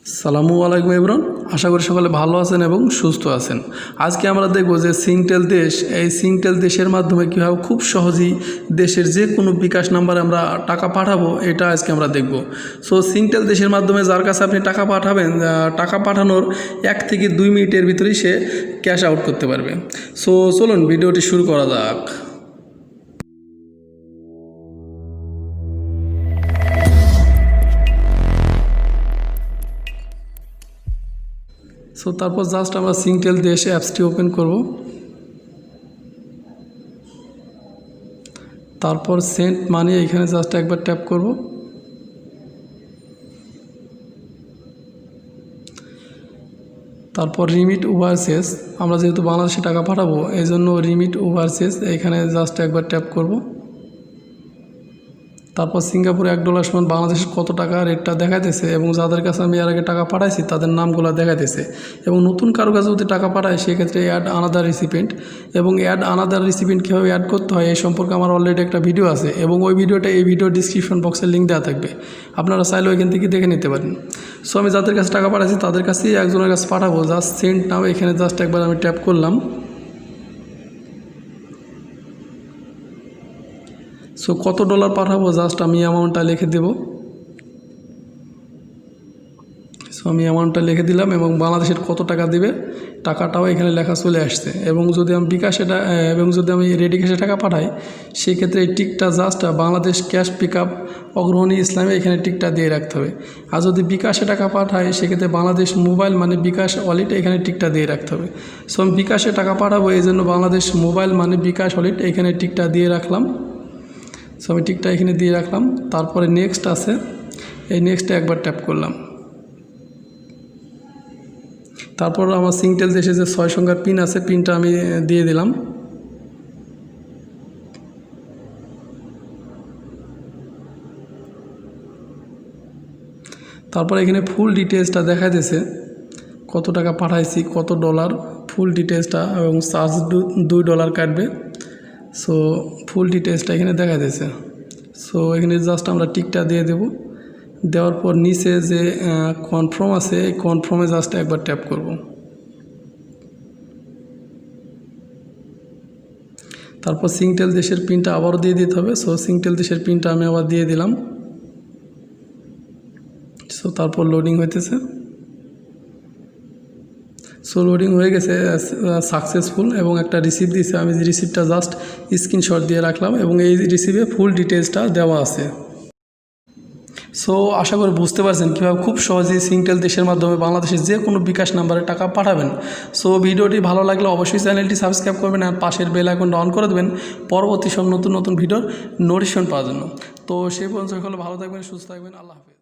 সালামু আলাইকুম এভরিওয়ান, আশা করি সকলে ভালো আছেন এবং সুস্থ আছেন। আজকে আমরা দেখব যে সিংটেল দেশ, এই সিংটেল দেশের মাধ্যমে কীভাবে খুব সহজেই দেশের যে কোনো বিকাশ নাম্বারে আমরা টাকা পাঠাবো, এটা আজকে আমরা দেখব। সো সিংটেল দেশের মাধ্যমে যার কাছে আপনি টাকা পাঠাবেন, টাকা পাঠানোর 1 থেকে 2 মিনিটের ভিতরেই সে ক্যাশ আউট করতে পারবে। সো চলুন ভিডিওটি শুরু করা যাক। সো তারপর জাস্ট আমরা সিংটেল দেশ অ্যাপসটি ওপেন করব। তারপর সেন্ড মানি এখানে জাস্ট একবার ট্যাপ করব। তারপর রিমিট ওভারসিজ, আমরা যেহেতু বাংলাদেশে টাকা পাঠাবো এই জন্য রিমিট ওভারসিজ এখানে জাস্ট একবার ট্যাপ করব। তারপর সিঙ্গাপুরে $1 সমান বাংলাদেশের কত টাকা রেটটা দেখাইতেছে এবং যাদের কাছে আমি এর আগে টাকা পাঠাইছি তাদের নামগুলো দেখাইতেছে। এবং নতুন কারো কাছে যদি টাকা পাঠায় সেক্ষেত্রে অ্যাড আনাদার রিসিপিয়েন্ট, এবং অ্যাড আনাদার রিসিপিয়েন্ট কীভাবে অ্যাড করতে হয় এই সম্পর্কে আমার অলরেডি একটা ভিডিও আছে এবং ওই ভিডিওটা এই ভিডিও ডিসক্রিপশন বক্সের লিঙ্ক দেওয়া থাকবে, আপনারা চাইলে ওইখান থেকে দেখে নিতে পারেন। সো আমি যাদের কাছে টাকা পাঠাইছি তাদের কাছেই একজনের কাছে পাঠাবো। জাস্ট সেন্ড নাও এখানে জাস্ট একবার আমি ট্যাপ করলাম। সো কত ডলার পাঠাবো জাস্ট আমি অ্যামাউন্টটা লিখে দেব। সো আমি অ্যামাউন্টটা লিখে দিলাম এবং বাংলাদেশের কত টাকা দিবে টাকাটাও এখানে লেখা চলে আসছে। এবং যদি আমি বিকাশে যদি আমি রেডি ক্যাশে টাকা পাঠাই সেক্ষেত্রে এই টিকটা just Bangladesh cash pick up Agrani ইসলামে এখানে টিকটা দিয়ে রাখতে হবে। আর যদি বিকাশে টাকা পাঠাই সেক্ষেত্রে বাংলাদেশ মোবাইল মানে বিকাশ ওয়ালেট এখানে টিকটা দিয়ে রাখতে হবে। সো আমি বিকাশে টাকা পাঠাবো এই জন্য বাংলাদেশ মোবাইল মানে বিকাশ ওয়ালেট এখানে টিকটা দিয়ে রাখলাম। সো আমি টিকটা এখানে দিয়ে রাখলাম। তারপরে নেক্সট আছে, এই নেক্সটে একবার ট্যাপ করলাম। তারপর আমার সিংটেল দেশে যে 6 সংখ্যার পিন আছে পিনটা আমি দিয়ে দিলাম। তারপর এখানে ফুল ডিটেলসটা দেখা দিয়েছে, কত টাকা পাঠাইছি, কত ডলার, ফুল ডিটেলসটা, এবং চার্জ $2 কাটবে। সো ফুল ডিটেলসটা এখানে দেখা দিয়েছে। সো এখানে জাস্ট আমরা টিকটা দিয়ে দেব। দেওয়ার পর নিচে যে কনফার্ম আছে এই কনফার্মে জাস্ট একবার ট্যাপ করব। তারপর সিংটেল দেশের পিনটা আবারও দিয়ে দিতে হবে। সো সিংটেল দেশের পিনটা আমি আবার দিয়ে দিলাম। সো তারপর লোডিং হইতেছে। সো লোডিং হয়ে গেছে সাকসেসফুল, এবং একটা রিসিপ্ট দিয়েছে। আমি রিসিপ্টটা জাস্ট স্ক্রিনশট দিয়ে রাখলাম এবং এই রিসিপ্টে ফুল ডিটেলসটা দেওয়া আছে। সো আশা করি বুঝতে পারছেন কীভাবে খুব সহজেই সিংটেল দেশের মাধ্যমে বাংলাদেশের যে কোনো বিকাশ নাম্বারে টাকা পাঠাবেন। সো ভিডিওটি ভালো লাগলে অবশ্যই চ্যানেলটি সাবস্ক্রাইব করবেন আর পাশের বেল আইকনটা অন করে দেবেন পরবর্তী সব নতুন নতুন ভিডিওর নোটিফিকেশন পাওয়ার জন্য। তো সেই পর্যন্ত সকলে ভালো থাকবেন, সুস্থ থাকবেন। আল্লাহ হাফেজ।